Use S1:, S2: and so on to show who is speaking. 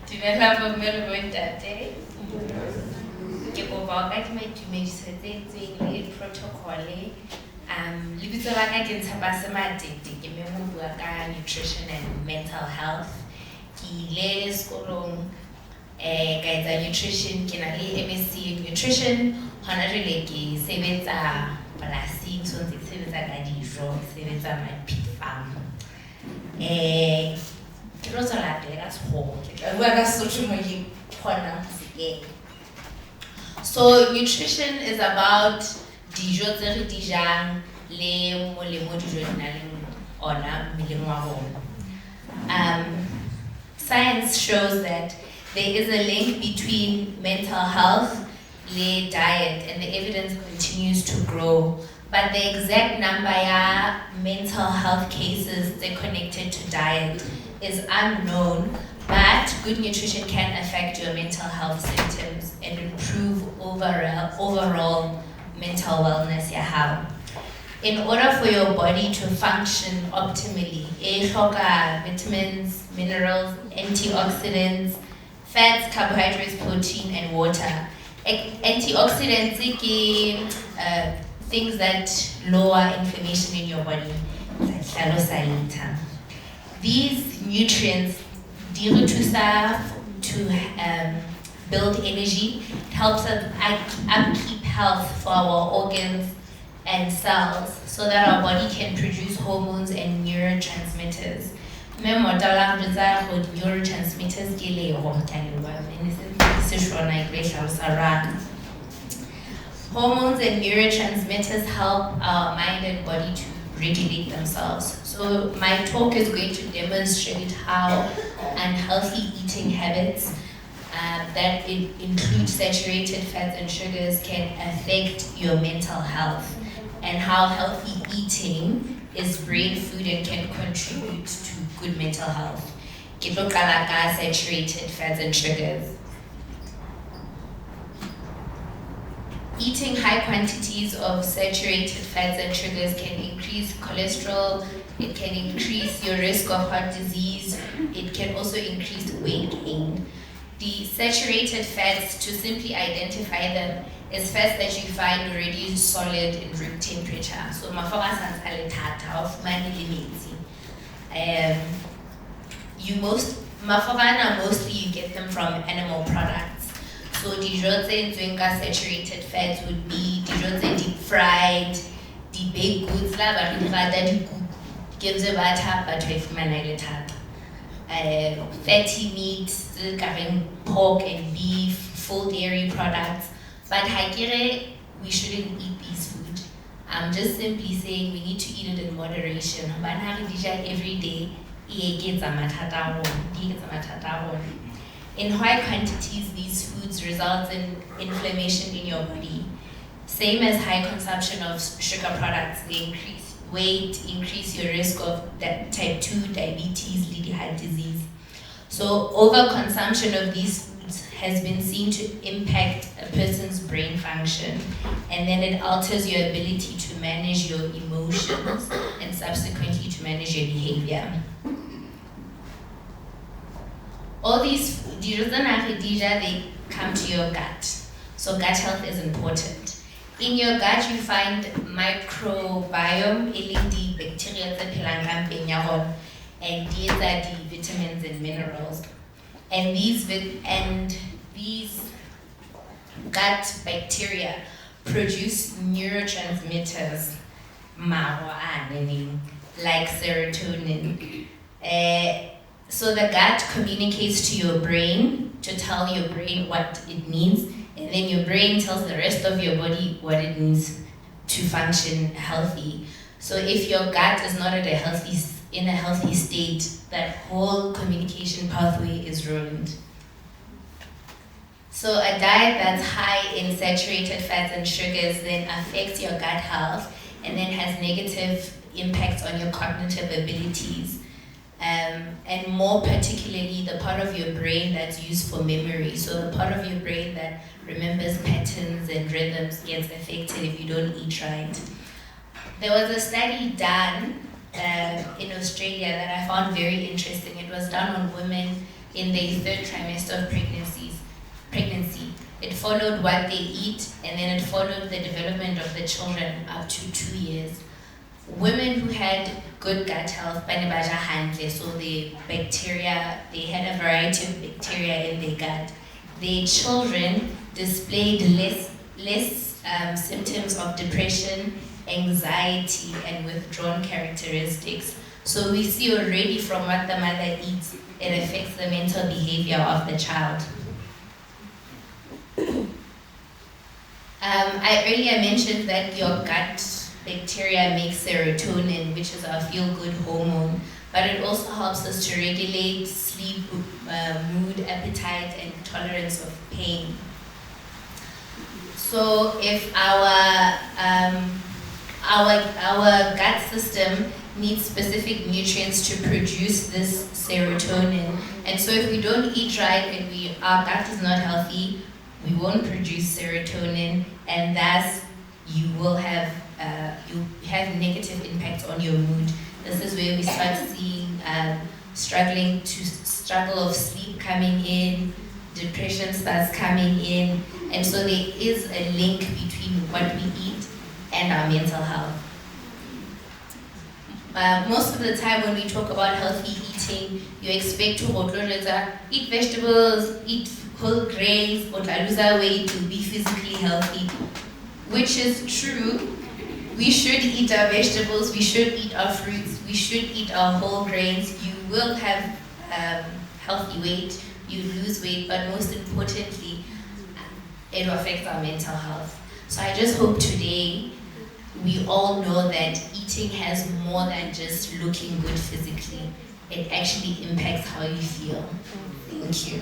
S1: Dumela bommelo bo ntate. Ke kopa ka dumediso tse itseng le protocol. Lebitso la ka ke Ntshepa Sematete, ke mo bua ka nutrition and mental health. Ke ile sekolong ka etsa nutrition, ke na le MSc in nutrition. Hona jwale ke sebetsa polasing, so ntse ke sebetsa ka dijo, ke sebetsa pig farm. Ke tlo tswela pele ka sekgowa, ke tla bua ka Sesotho moo ke kgonang ho se kena. So nutrition is about dijo tse re di jang le molemo dijo di nang le ona mmeleng wa rona. Science shows that there is a link between mental health and diet, and the evidence continues to grow. But the exact number of mental health cases that are connected to diet is unknown, but good nutrition can affect your mental health symptoms and improve overall mental wellness. In order for your body to function optimally, vitamins, minerals, antioxidants, fats, carbohydrates, protein, and water. Antioxidants are things that lower inflammation in your body. These nutrients to build energy. It helps us upkeep health for our organs and cells so that our body can produce hormones and neurotransmitters. Neurotransmitters Hormones and neurotransmitters help our mind and body to regulate themselves. So my talk is going to demonstrate how unhealthy eating habits that include saturated fats and sugars can affect your mental health, and how healthy eating is brain food and can contribute to good mental health. Saturated fats and sugars. Eating high quantities of saturated fats and sugars can increase cholesterol, it can increase your risk of heart disease, it can also increase weight gain. The saturated fats, to simply identify them, is fats that you find already solid in room temperature. So mostly you get them from animal products. So dijo tse entsweng ka saturated fats would be dijo tse deep fried, the baked goods la ba re di rata dikuku ke tse batho ba fumana le thata. Fatty meats, pork and beef, full dairy products. But we shouldn't eat these food. I'm just simply saying we need to eat it in moderation. Every day, in high quantities, these foods result in inflammation in your body. Same as high consumption of sugar products, they increase weight, increase your risk of type 2 diabetes, leading heart disease. So overconsumption of these foods has been seen to impact a person's brain function, and then it alters your ability to manage your emotions and subsequently to manage your behavior. All these they come to your gut. So gut health is important. In your gut, you find microbiome, the bacteria and these are the vitamins and minerals. And these gut bacteria produce neurotransmitters, like serotonin. So the gut communicates to your brain to tell your brain what it needs, and then your brain tells the rest of your body what it needs to function healthy. So if your gut is not in a healthy state, that whole communication pathway is ruined. So a diet that's high in saturated fats and sugars then affects your gut health and then has negative impacts on your cognitive abilities. And more particularly the part of your brain that's used for memory. So the part of your brain that remembers patterns and rhythms gets affected if you don't eat right. There was a study done in Australia that I found very interesting. It was done on women in their third trimester of pregnancy. It followed what they eat, and then it followed the development of the children up to 2 years. Women who had good gut health, so the bacteria, they had a variety of bacteria in their gut. Their children displayed less symptoms of depression, anxiety, and withdrawn characteristics. So we see already from what the mother eats, it affects the mental behavior of the child. I earlier mentioned that your gut bacteria makes serotonin, which is our feel-good hormone, but it also helps us to regulate sleep, mood, appetite, and tolerance of pain. So if our gut system needs specific nutrients to produce this serotonin, and so if we don't eat right and our gut is not healthy, we won't produce serotonin, and thus you will have negative impacts on your mood. This is where we start seeing struggle of sleep coming in, depression starts coming in, and so there is a link between what we eat and our mental health. Most of the time when we talk about healthy eating, you expect to eat vegetables, eat whole grains, or lose weight to be physically healthy, which is true. We should eat our vegetables, we should eat our fruits, we should eat our whole grains. You will have healthy weight, you lose weight, but most importantly, it affects our mental health. So I just hope today we all know that eating has more than just looking good physically. It actually impacts how you feel. Thank you.